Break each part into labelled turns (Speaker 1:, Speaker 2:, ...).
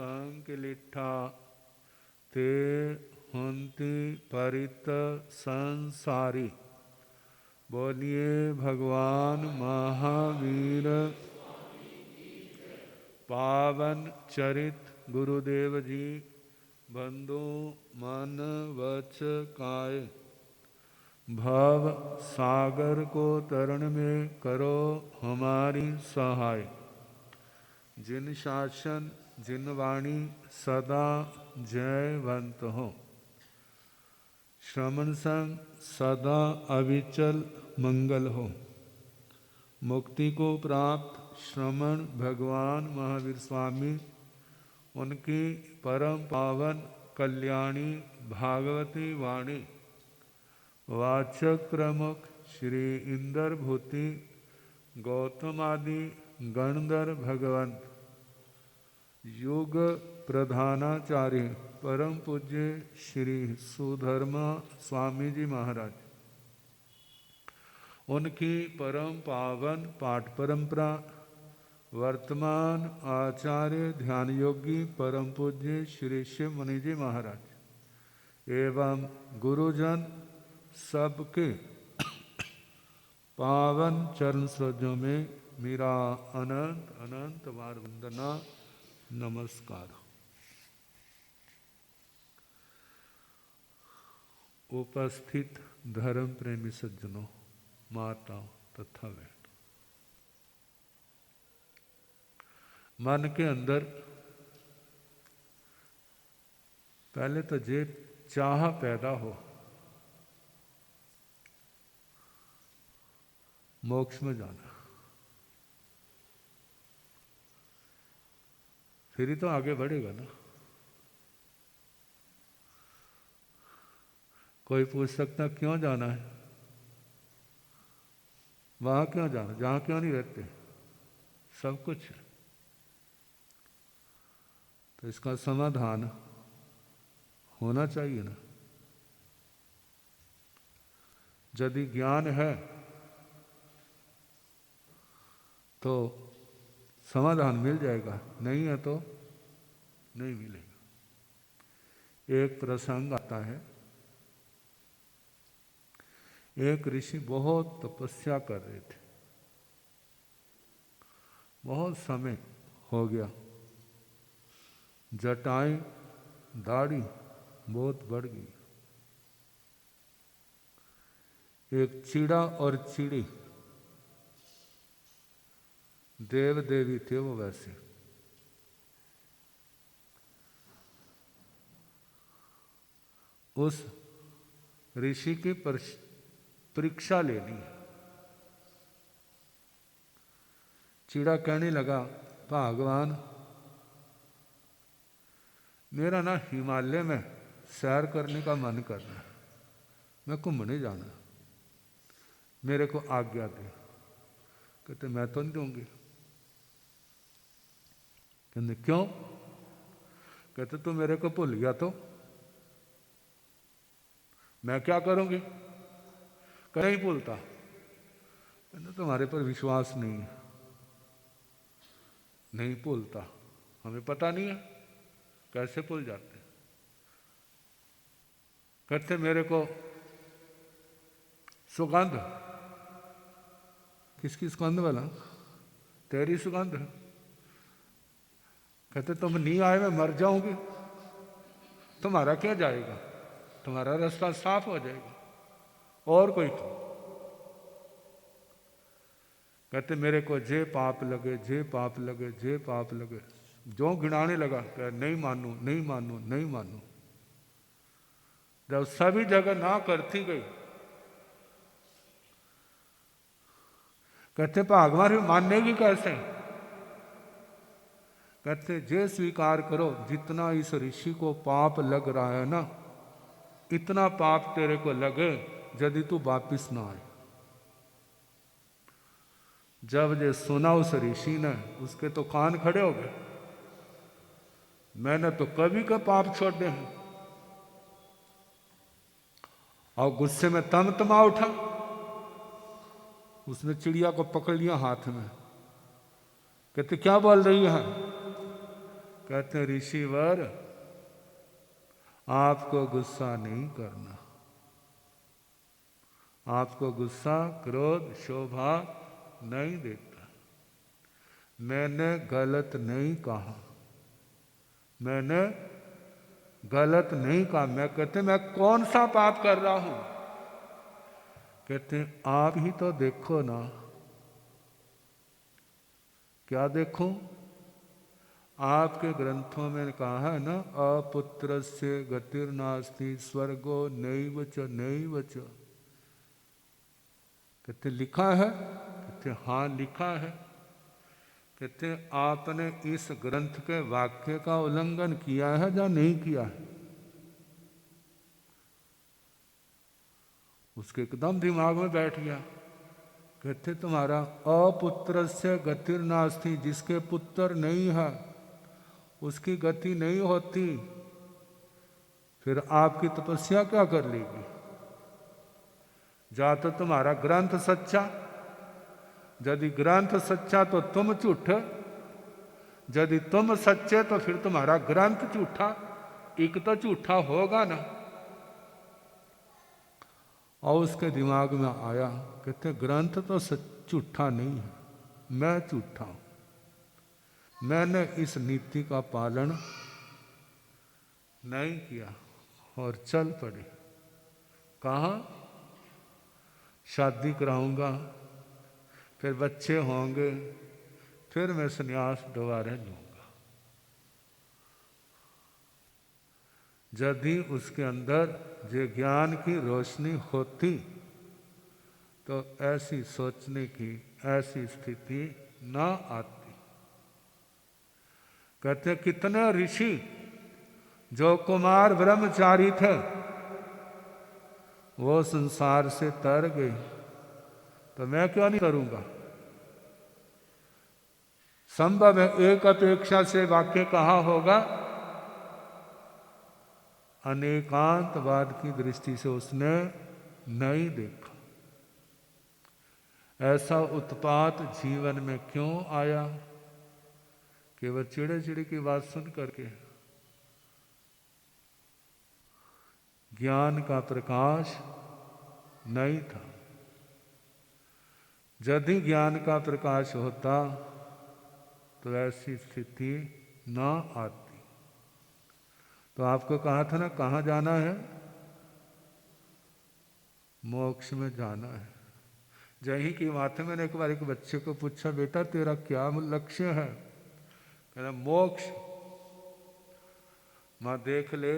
Speaker 1: संग लिठा ते हुंती परित संसारी। बोलिए भगवान महावीर पावन चरित गुरुदेव जी। बंधु मन वच काय, भव सागर को तरण में करो हमारी सहाय। जिन शासन जिन वाणी सदा जयवंत हो, श्रवण संग सदा अविचल मंगल हो। मुक्ति को प्राप्त श्रमण भगवान महावीर स्वामी, उनकी परम पावन कल्याणी भागवती वाणी वाचक प्रमुख श्री इंद्र भूति गौतम आदि गणधर भगवंत, युग प्रधानाचार्य परम पूज्य श्री सुधर्मा स्वामी जी महाराज, उनकी परम पावन पाठ परंपरा, वर्तमान आचार्य ध्यान योगी परम पूज्य श्री शिव मुनि जी महाराज एवं गुरुजन सबके पावन चरण सरोजों में मेरा अनंत अनंत बार वंदना नमस्कार। उपस्थित धर्म प्रेमी सज्जनों, माताओं तथा बहनों, मन के अंदर पहले तो जे चाह पैदा हो मोक्ष में जाना, फिर ही तो आगे बढ़ेगा ना। कोई पूछ सकता क्यों जाना है, वहां क्यों जाना, जहां क्यों नहीं रहते, सब कुछ है। तो इसका समाधान होना चाहिए ना। यदि ज्ञान है तो समाधान मिल जाएगा, नहीं है तो नहीं मिलेगा। एक प्रसंग आता है, एक ऋषि बहुत तपस्या कर रहे थे, बहुत समय हो गया, जटाएं दाढ़ी बहुत बढ़ गई। एक चिड़ा और चिड़ी देव देवी थे वो वैसे, उस ऋषि की परीक्षा लेनी। चिड़ा कहने लगा, भगवान मेरा ना हिमालय में सैर करने का मन कर रहा है, मैं घूमने जाना, मेरे को आज्ञा दे। कहते मैं तो नहीं दूंगी। कहते क्यों? कहते तू मेरे को भूल गया तो मैं क्या करूंगी? कहीं नहीं भूलता। कहते तुम्हारे पर विश्वास नहीं है, नहीं भूलता, हमें पता नहीं है कैसे भूल जाते। कहते मेरे को सुगंध, किसकी सुगंध वाला? तेरी सुगंध। कहते तुम नहीं आए मैं मर जाऊंगी, तुम्हारा क्या जाएगा, तुम्हारा रास्ता साफ हो जाएगा, और कोई तो। कहते मेरे को जे पाप लगे, जे पाप लगे, जे पाप लगे, जो गिनाने लगा, कह नहीं मानू, नहीं मानू, नहीं मानू। जब सभी जगह ना करती गई, कहते भगवान मानेगी कैसे? कहते जे स्वीकार करो, जितना इस ऋषि को पाप लग रहा है ना, इतना पाप तेरे को लगे यदि तू वापिस ना आए। जब ये सुना उस ऋषि ने, उसके तो कान खड़े हो गए। मैंने तो कभी का पाप छोड़े हैं। और गुस्से में तमा उठा, उसने चिड़िया को पकड़ लिया हाथ में। कहते क्या बोल रही है? कहते ऋषिवर आपको गुस्सा नहीं करना, आपको गुस्सा क्रोध शोभा नहीं देता। मैंने गलत नहीं कहा, मैंने गलत नहीं कहा। मैं कहते मैं कौन सा पाप कर रहा हूं? कहते आप ही तो देखो ना। क्या देखो? आपके ग्रंथों में कहा है ना, अपुत्रस्य गतिर्नास्ति स्वर्गो नैव च नैव च। कहते लिखा है? कहते हाँ लिखा है। कहते आपने इस ग्रंथ के वाक्य का उल्लंघन किया है या नहीं किया है? उसके एकदम दिमाग में बैठ गया। कहते तुम्हारा अपुत्रस्य गतिर्नास्ति, जिसके पुत्र नहीं है उसकी गति नहीं होती, फिर आपकी तपस्या क्या कर लेगी? जा तो तुम्हारा ग्रंथ सच्चा, यदि ग्रंथ सच्चा तो तुम झूठे, यदि तुम सच्चे तो फिर तुम्हारा ग्रंथ झूठा। एक तो झूठा होगा ना। और उसके दिमाग में आया, कहते ग्रंथ तो झूठा नहीं है, मैं झूठा हूं। मैंने इस नीति का पालन नहीं किया और चल पड़े। कहाँ? शादी कराऊंगा, फिर बच्चे होंगे, फिर मैं संन्यास दोबारा लूंगा। यदि उसके अंदर जो ज्ञान की रोशनी होती तो ऐसी सोचने की ऐसी स्थिति ना आती। कहते कितने ऋषि जो कुमार ब्रह्मचारी थे वो संसार से तर गए, तो मैं क्यों नहीं करूंगा? संभव है एक अपेक्षा से वाक्य कहा होगा, अनेकांतवाद की दृष्टि से उसने नहीं देखा। ऐसा उत्पात जीवन में क्यों आया कि वह चिड़े चिड़े की बात सुन करके ज्ञान का प्रकाश नहीं था। यदि ज्ञान का प्रकाश होता तो ऐसी स्थिति ना आती। तो आपको कहा था ना कहाँ जाना है? मोक्ष में जाना है। यही की बात है। मैंने एक बार एक बच्चे को पूछा, बेटा तेरा क्या लक्ष्य है? कहना मोक्ष। माँ देख ले,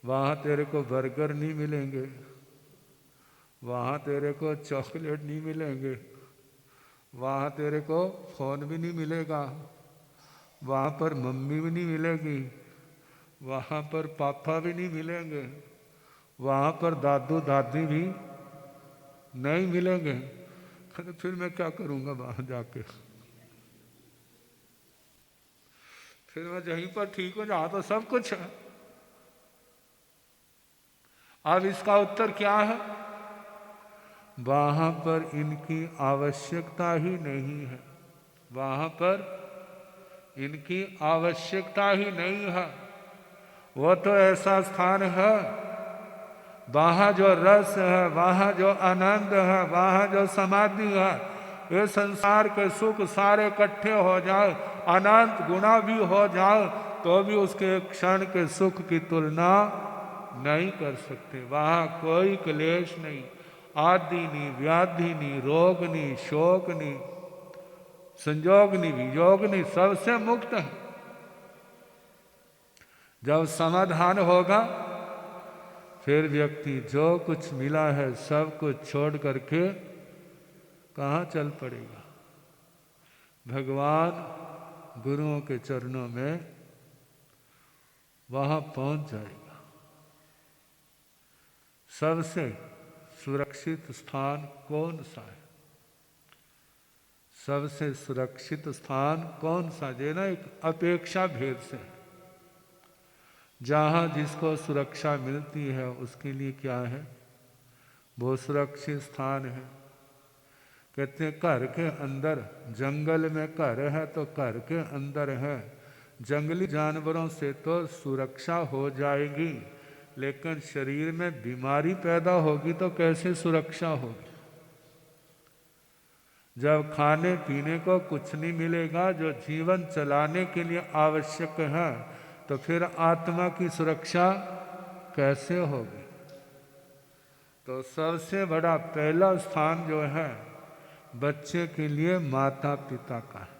Speaker 1: वहाँ तेरे को बर्गर नहीं मिलेंगे, वहाँ तेरे को चॉकलेट नहीं मिलेंगे, वहाँ तेरे को फोन भी नहीं मिलेगा, वहाँ पर मम्मी भी नहीं मिलेगी, वहाँ पर पापा भी नहीं मिलेंगे, वहाँ पर दादू दादी भी नहीं मिलेंगे। फिर मैं क्या करूँगा वहाँ जाके? फिर मैं यहीं पर ठीक हो जहाँ तो सब कुछ है। अब इसका उत्तर क्या है? वहाँ पर इनकी आवश्यकता ही नहीं है, वहाँ पर इनकी आवश्यकता ही नहीं है। वो तो ऐसा स्थान है, वहाँ जो रस है, वहाँ जो आनंद है, वहाँ जो समाधि है, ये संसार के सुख सारे इकट्ठे हो जाए, अनंत गुना भी हो जाए, तो भी उसके क्षण के सुख की तुलना नहीं कर सकते। वहाँ कोई क्लेश नहीं, आदि नहीं, व्याधि नहीं, रोग नहीं, शोक नहीं, संयोग नहीं, वियोग नहीं, सबसे मुक्त है। जब समाधान होगा फिर व्यक्ति जो कुछ मिला है सब कुछ छोड़ करके कहाँ चल पड़ेगा? भगवान गुरुओं के चरणों में वहाँ पहुँच जाएगा। सबसे सुरक्षित स्थान कौन सा है? सबसे सुरक्षित स्थान कौन सा? जो ना एक अपेक्षा भेद से है। जहाँ जिसको सुरक्षा मिलती है उसके लिए क्या है? वो सुरक्षित स्थान है। कहते हैं घर के अंदर, जंगल में घर है तो घर के अंदर है, जंगली जानवरों से तो सुरक्षा हो जाएगी, लेकिन शरीर में बीमारी पैदा होगी तो कैसे सुरक्षा होगी? जब खाने पीने को कुछ नहीं मिलेगा जो जीवन चलाने के लिए आवश्यक है, तो फिर आत्मा की सुरक्षा कैसे होगी? तो सबसे बड़ा पहला स्थान जो है बच्चे के लिए माता पिता का है।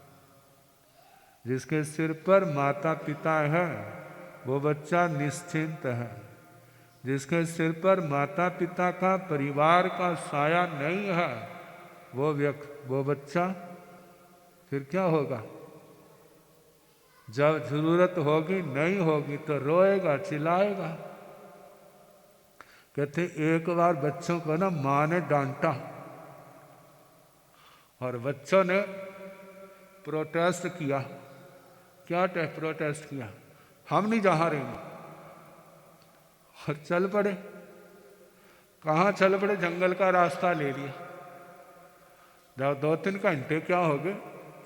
Speaker 1: जिसके सिर पर माता पिता है वो बच्चा निश्चिंत है। जिसके सिर पर माता पिता का, परिवार का साया नहीं है, वो बच्चा फिर क्या होगा? जब जरूरत होगी, नहीं होगी तो रोएगा, चिल्लाएगा। कहते एक बार बच्चों को ना माँ ने डांटा और बच्चों ने प्रोटेस्ट किया। क्या प्रोटेस्ट किया? हम नहीं जहाँ रहेंगे, और चल पड़े। कहाँ चल पड़े? जंगल का रास्ता ले लिया। जब 2-3 घंटे क्या हो गए,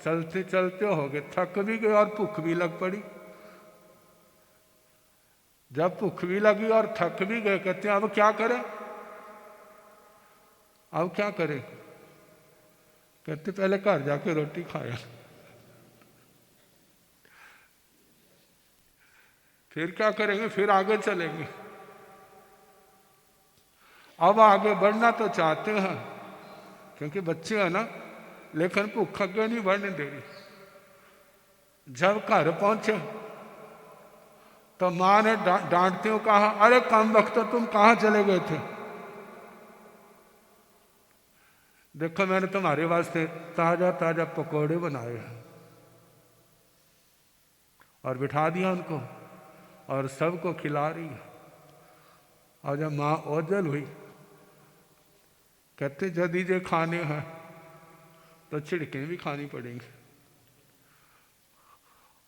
Speaker 1: चलते चलते हो गए, थक भी गए और भूख भी लग पड़ी। जब भूख भी लगी और थक भी गए, कहते हैं अब क्या करें? अब क्या करें? कहते पहले घर जाके रोटी खाया, फिर क्या करेंगे? फिर आगे चलेंगे। अब आगे बढ़ना तो चाहते हैं क्योंकि बच्चे हैं ना, लेकिन भूख आगे नहीं बढ़ने दे रही। जब घर पहुंचे तो माँ ने डांटते हुए कहा, अरे कम वक्त तो तुम कहाँ चले गए थे? देखो मैंने तुम्हारे वास्ते ताजा ताजा पकोड़े बनाए हैं। और बिठा दिया उनको और सबको खिला रही है। और जब माँ ओझल हुई, कहते यदि जे खाने हैं तो छिड़कें भी खानी पड़ेंगी,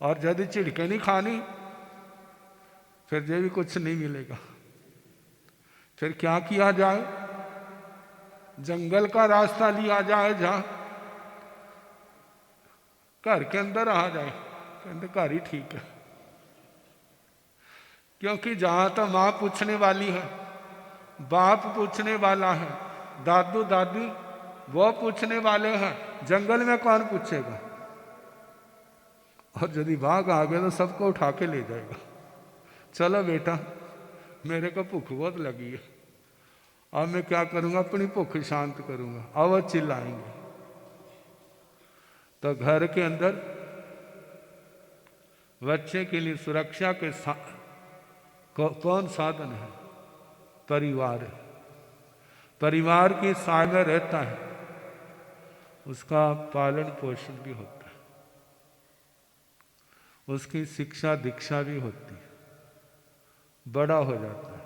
Speaker 1: और यदि छिड़कें नहीं खानी फिर ये भी कुछ नहीं मिलेगा। फिर क्या किया जाए? जंगल का रास्ता लिया जाए, जहाँ घर के अंदर आ जाए। कहते घर ही ठीक है, क्योंकि जहां तो माँ पूछने वाली है, बाप पूछने वाला है, दादू दादी वो पूछने वाले हैं, जंगल में कौन पूछेगा? और यदि बाघ आ गए तो सबको उठा के ले जाएगा। चलो बेटा, मेरे को भूख बहुत लगी है, अब मैं क्या करूंगा? अपनी भूख शांत करूंगा। अब वो चिल्लाएंगे। तो घर के अंदर बच्चे के लिए सुरक्षा के कौन साधन है? परिवार है। परिवार की साय में रहता है, उसका पालन पोषण भी होता है, उसकी शिक्षा दीक्षा भी होती है, बड़ा हो जाता है,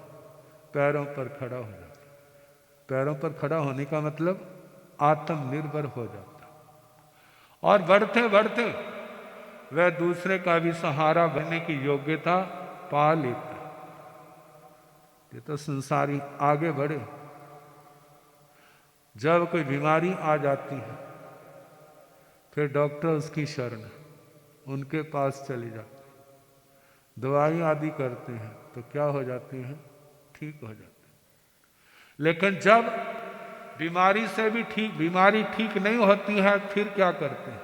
Speaker 1: पैरों पर खड़ा हो जाता है। पैरों पर खड़ा होने का मतलब आत्मनिर्भर हो जाता है, और बढ़ते बढ़ते वह दूसरे का भी सहारा बनने की योग्यता पा लेता है। ये तो संसारी आगे बढ़े। जब कोई बीमारी आ जाती है फिर डॉक्टर उसकी शरण, उनके पास चले जाते हैं, दवाई आदि करते हैं तो क्या हो जाते हैं? ठीक हो जाते हैं। लेकिन जब बीमारी ठीक नहीं होती है, फिर क्या करते हैं?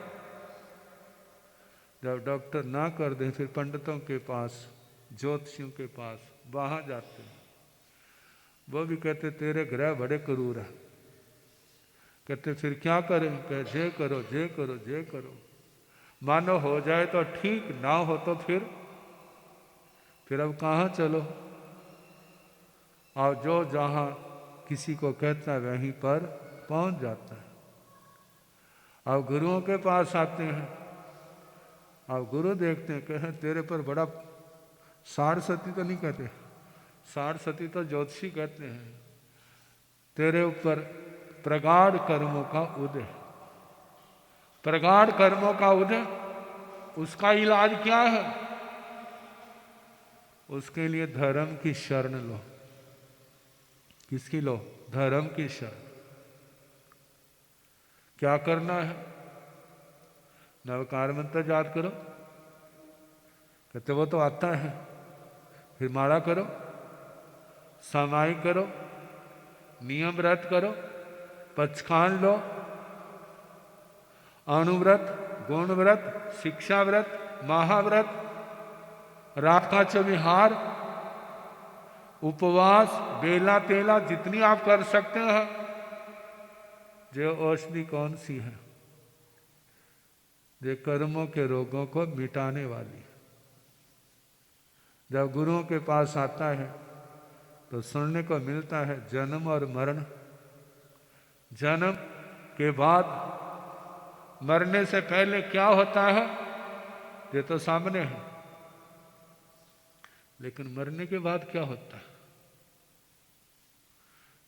Speaker 1: जब डॉक्टर ना कर दें फिर पंडितों के पास, ज्योतिषियों के पास वहां जाते हैं। वो भी कहते तेरे ग्रह बड़े क्रूर हैं। कहते फिर क्या करें? कहे जे करो जे करो जे करो। मानो हो जाए तो ठीक, ना हो तो फिर अब कहाँ चलो? और जो जहाँ किसी को कहता है वहीं पर पहुंच जाता है। अब गुरुओं के पास आते हैं, अब गुरु देखते हैं, कहें तेरे पर बड़ा, सारस्वती तो नहीं कहते, सारस्वती तो ज्योतिषी कहते हैं, तेरे ऊपर प्रगाढ़ कर्मों का उदय। प्रगाढ़ कर्मों का उदय, उसका इलाज क्या है? उसके लिए धर्म की शरण लो। किसकी लो? धर्म की शरण। क्या करना है? नवकार मंत्र याद करो, कहते वो तो आता है। फिर माला करो, सामायिक करो, नियम व्रत करो, पचखान लो, अणुव्रत, गौण व्रत, शिक्षा व्रत, महाव्रत, रात का चविहार, उपवास, बेला तेला, जितनी आप कर सकते हैं। जो औषधि कौन सी है? जो कर्मों के रोगों को मिटाने वाली। जब गुरुओं के पास आता है तो सुनने को मिलता है जन्म और मरण। जन्म के बाद मरने से पहले क्या होता है ये तो सामने है, लेकिन मरने के बाद क्या होता है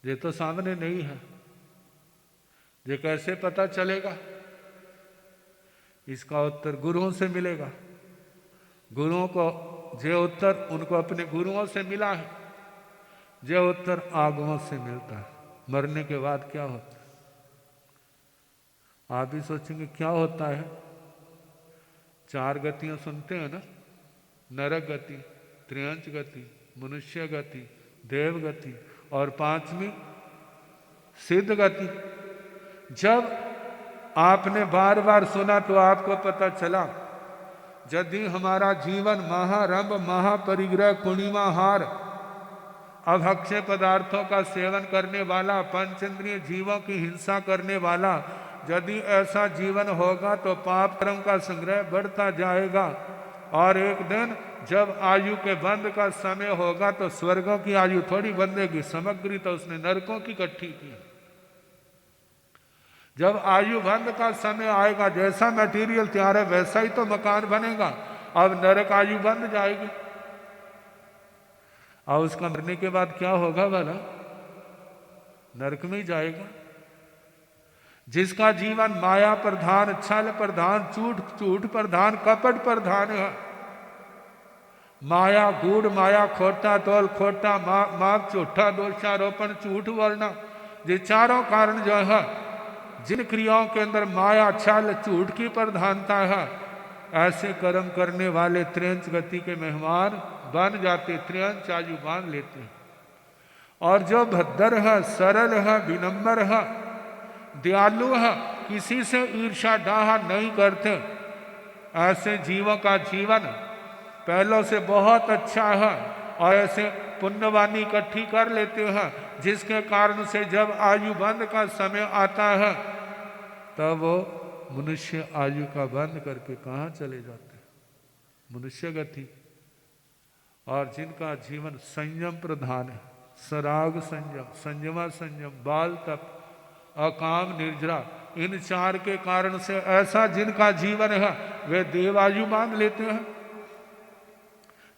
Speaker 1: ये तो सामने नहीं है। ये कैसे पता चलेगा? इसका उत्तर गुरुओं से मिलेगा। गुरुओं को जो उत्तर उनको अपने गुरुओं से मिला है, जो उत्तर आगमों से मिलता है। मरने के बाद क्या होता है? आप भी सोचेंगे क्या होता है? 4 गतियां सुनते हैं ना, नरक गति, त्रियंच गति, मनुष्य गति, देव गति और 5वीं सिद्ध गति। जब आपने बार बार सुना तो आपको पता चला यदि हमारा जीवन महारंभ, महापरिग्रह, कुणिमाहार, अभक्ष्य पदार्थों का सेवन करने वाला, पंचेंद्रिय जीवों की हिंसा करने वाला, यदि ऐसा जीवन होगा तो पाप कर्म का संग्रह बढ़ता जाएगा और एक दिन जब आयु के बंद का समय होगा तो स्वर्गों की आयु थोड़ी बंधेगी, समग्री तो उसने नरकों की इकट्ठी की। जब आयु बंद का समय आएगा, जैसा मटेरियल तैयार है वैसा ही तो मकान बनेगा। अब नरक आयु बंद जाएगी और उसका मरने के बाद क्या होगा भला? नरक में ही जाएगा। जिसका जीवन माया प्रधान, छल प्रधान, झूठ प्रधान, कपट प्रधान है, माया, गूढ़ माया, खोटा तोल, खोटा माप, झूठा दोषारोपण, झूठ बोलना, ये चारों कारण जो है, जिन क्रियाओं के अंदर माया, छल, झूठ की प्रधानता है, ऐसे कर्म करने वाले त्रियंच गति के मेहमान बन जाते, त्रियंच आयु बांध लेते हैं। और जो भद्र है, सरल है, विनम्र है, दयालु है, किसी से ईर्ष्या डाहा नहीं करते, ऐसे जीवों का जीवन पहलों से बहुत अच्छा है और ऐसे पुण्यवानी इकट्ठी कर लेते हैं, जिसके कारण से जब आयु बंद का समय आता है तब वो मनुष्य आयु का बंद करके कहाँ चले जाते हैं? मनुष्य गति। और जिनका जीवन संयम प्रधान है, सराग संयम, संयमा संयम, बाल तप, अकाम निर्जरा, इन 4 के कारण से ऐसा जिनका जीवन है वे देवायु मान लेते हैं।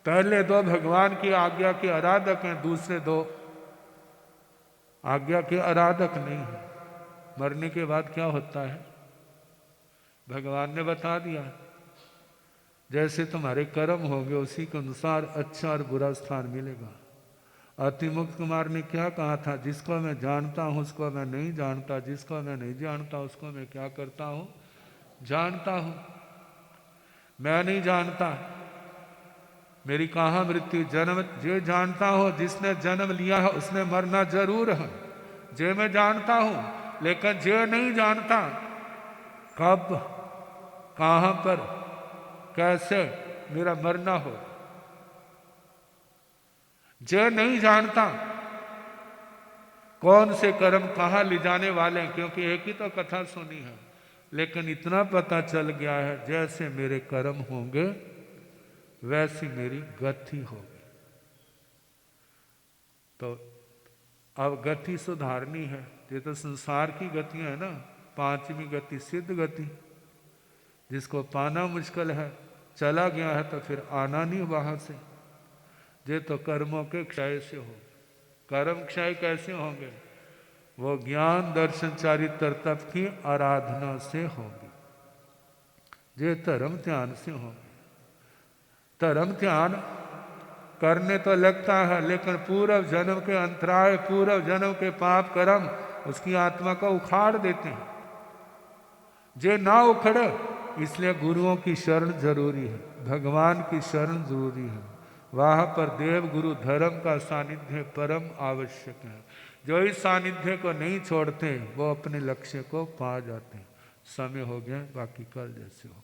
Speaker 1: पहले 2 भगवान की आज्ञा के आराधक हैं, दूसरे 2 आज्ञा के आराधक नहीं है। मरने के बाद क्या होता है भगवान ने बता दिया। जैसे तुम्हारे कर्म होंगे उसी के अनुसार अच्छा और बुरा स्थान मिलेगा। अतिमुक्त कुमार ने क्या कहा था? जिसको मैं जानता हूं उसको मैं नहीं जानता, जिसको मैं नहीं जानता उसको मैं क्या करता हूं? जानता हूं। मैं नहीं जानता मेरी कहाँ मृत्यु, जन्म जो जानता हो, जिसने जन्म लिया है उसने मरना जरूर है, जे मैं जानता हूं। लेकिन जे नहीं जानता कब, कहां पर, कैसे मेरा मरना हो, जे नहीं जानता कौन से कर्म कहाँ ले जाने वाले हैं, क्योंकि एक ही तो कथा सुनी है। लेकिन इतना पता चल गया है जैसे मेरे कर्म होंगे वैसी मेरी गति होगी। तो अब गति सुधारनी है। ये तो संसार की गतियां है ना। 5वीं गति सिद्ध गति, जिसको पाना मुश्किल है, चला गया है तो फिर आना नहीं वहां से। ये तो कर्मों के क्षय से हो। कर्म क्षय कैसे होंगे? वो ज्ञान दर्शन चारित्र तप की आराधना से होगी, ये धर्म ध्यान से होंगे। धर्म ध्यान करने तो लगता है, लेकिन पूर्व जन्म के अंतराय, पूर्व जन्म के पाप कर्म उसकी आत्मा को उखाड़ देते हैं। जे ना उखड़े इसलिए गुरुओं की शरण जरूरी है, भगवान की शरण जरूरी है। वहाँ पर देव गुरु धर्म का सानिध्य परम आवश्यक है। जो इस सानिध्य को नहीं छोड़ते वो अपने लक्ष्य को पा जाते हैं। समय हो गया, बाकी कल जैसे हो।